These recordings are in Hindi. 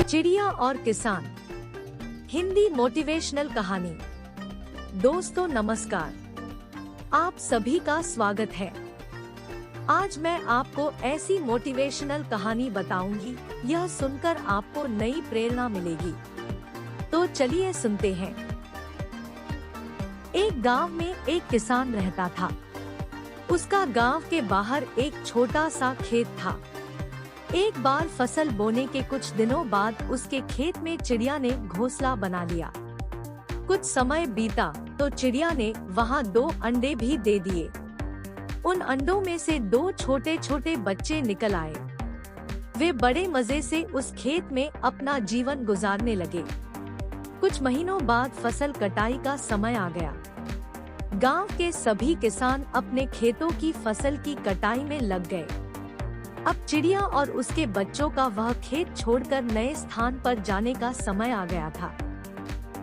चिड़िया और किसान, हिंदी मोटिवेशनल कहानी। दोस्तों नमस्कार, आप सभी का स्वागत है। आज मैं आपको ऐसी मोटिवेशनल कहानी बताऊंगी, यह सुनकर आपको नई प्रेरणा मिलेगी। तो चलिए सुनते हैं। एक गांव में एक किसान रहता था। उसका गांव के बाहर एक छोटा सा खेत था। एक बार फसल बोने के कुछ दिनों बाद उसके खेत में चिड़िया ने घोंसला बना लिया। कुछ समय बीता तो चिड़िया ने वहां 2 अंडे भी दे दिए। उन अंडों में से 2 छोटे छोटे बच्चे निकल आए। वे बड़े मजे से उस खेत में अपना जीवन गुजारने लगे। कुछ महीनों बाद फसल कटाई का समय आ गया। गांव के सभी किसान अपने खेतों की फसल की कटाई में लग गए। अब चिड़िया और उसके बच्चों का वह खेत छोड़कर नए स्थान पर जाने का समय आ गया था।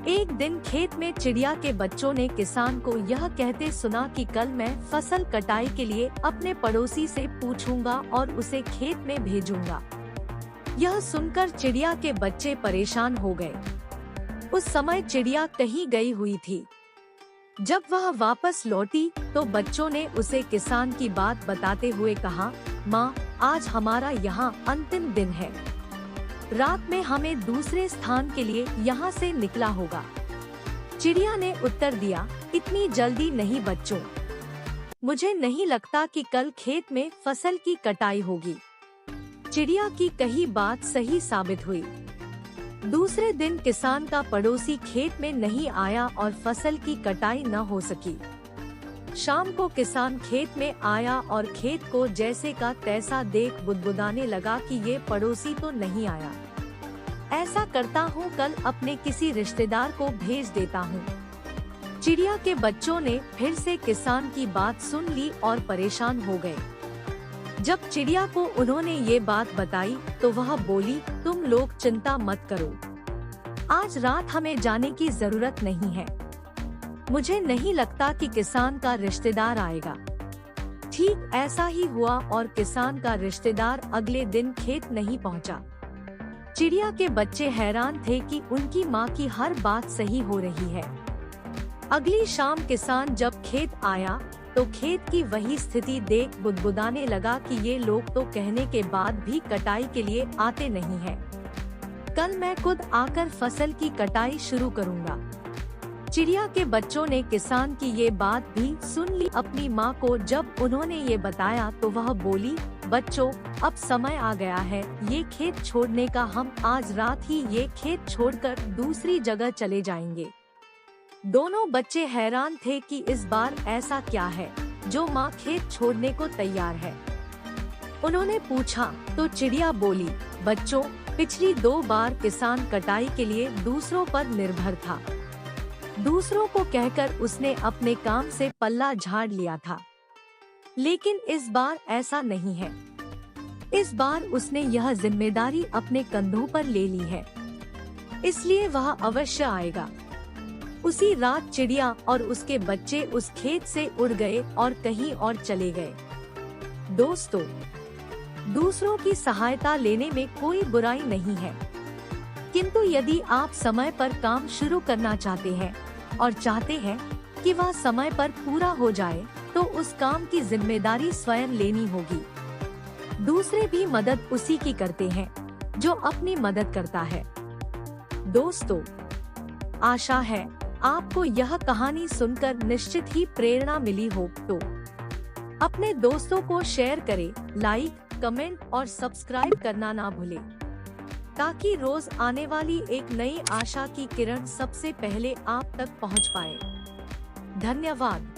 एक दिन खेत में चिड़िया के बच्चों ने किसान को यह कहते सुना कि कल मैं फसल कटाई के लिए अपने पड़ोसी से पूछूंगा और उसे खेत में भेजूंगा। यह सुनकर चिड़िया के बच्चे परेशान हो गए। उस समय चिड़िया कहीं गई हुई थी। जब वह वापस लौटी तो बच्चों ने उसे किसान की बात बताते हुए कहा, माँ, आज हमारा यहाँ अंतिम दिन है। रात में हमें दूसरे स्थान के लिए यहाँ से निकला होगा। चिड़िया ने उत्तर दिया, इतनी जल्दी नहीं बच्चों, मुझे नहीं लगता कि कल खेत में फसल की कटाई होगी। चिड़िया की कही बात सही साबित हुई। दूसरे दिन किसान का पड़ोसी खेत में नहीं आया और फसल की कटाई न हो सकी। शाम को किसान खेत में आया और खेत को जैसे का तैसा देख बुदबुदाने लगा कि ये पड़ोसी तो नहीं आया। ऐसा करता हूँ, कल अपने किसी रिश्तेदार को भेज देता हूँ। चिड़िया के बच्चों ने फिर से किसान की बात सुन ली और परेशान हो गए। जब चिड़िया को उन्होंने ये बात बताई तो वह बोली, तुम लोग चिंता मत करो, आज रात हमें जाने की जरूरत नहीं है। मुझे नहीं लगता कि किसान का रिश्तेदार आएगा। ठीक ऐसा ही हुआ और किसान का रिश्तेदार अगले दिन खेत नहीं पहुंचा। चिड़िया के बच्चे हैरान थे कि उनकी माँ की हर बात सही हो रही है। अगली शाम किसान जब खेत आया तो खेत की वही स्थिति देख बुदबुदाने लगा कि ये लोग तो कहने के बाद भी कटाई के लिए आते नहीं हैं। कल मैं खुद आकर फसल की कटाई शुरू करूँगा। चिड़िया के बच्चों ने किसान की ये बात भी सुन ली। अपनी माँ को जब उन्होंने ये बताया तो वह बोली, बच्चों, अब समय आ गया है ये खेत छोड़ने का। हम आज रात ही ये खेत छोड़कर दूसरी जगह चले जाएंगे। दोनों बच्चे हैरान थे कि इस बार ऐसा क्या है जो माँ खेत छोड़ने को तैयार है। उन्होंने पूछा तो चिड़िया बोली, बच्चों, पिछली 2 बार किसान कटाई के लिए दूसरों पर निर्भर था। दूसरों को कहकर उसने अपने काम से पल्ला झाड़ लिया था, लेकिन इस बार ऐसा नहीं है। इस बार उसने यह जिम्मेदारी अपने कंधों पर ले ली है, इसलिए वह अवश्य आएगा। उसी रात चिड़िया और उसके बच्चे उस खेत से उड़ गए और कहीं और चले गए। दोस्तों, दूसरों की सहायता लेने में कोई बुराई नहीं है, किंतु यदि आप समय पर काम शुरू करना चाहते हैं और चाहते हैं कि वह समय पर पूरा हो जाए तो उस काम की जिम्मेदारी स्वयं लेनी होगी। दूसरे भी मदद उसी की करते हैं जो अपनी मदद करता है। दोस्तों, आशा है आपको यह कहानी सुनकर निश्चित ही प्रेरणा मिली हो। तो अपने दोस्तों को शेयर करें, लाइक, कमेंट और सब्सक्राइब करना ना भूलें, ताकि रोज आने वाली एक नई आशा की किरण सबसे पहले आप तक पहुंच पाए। धन्यवाद।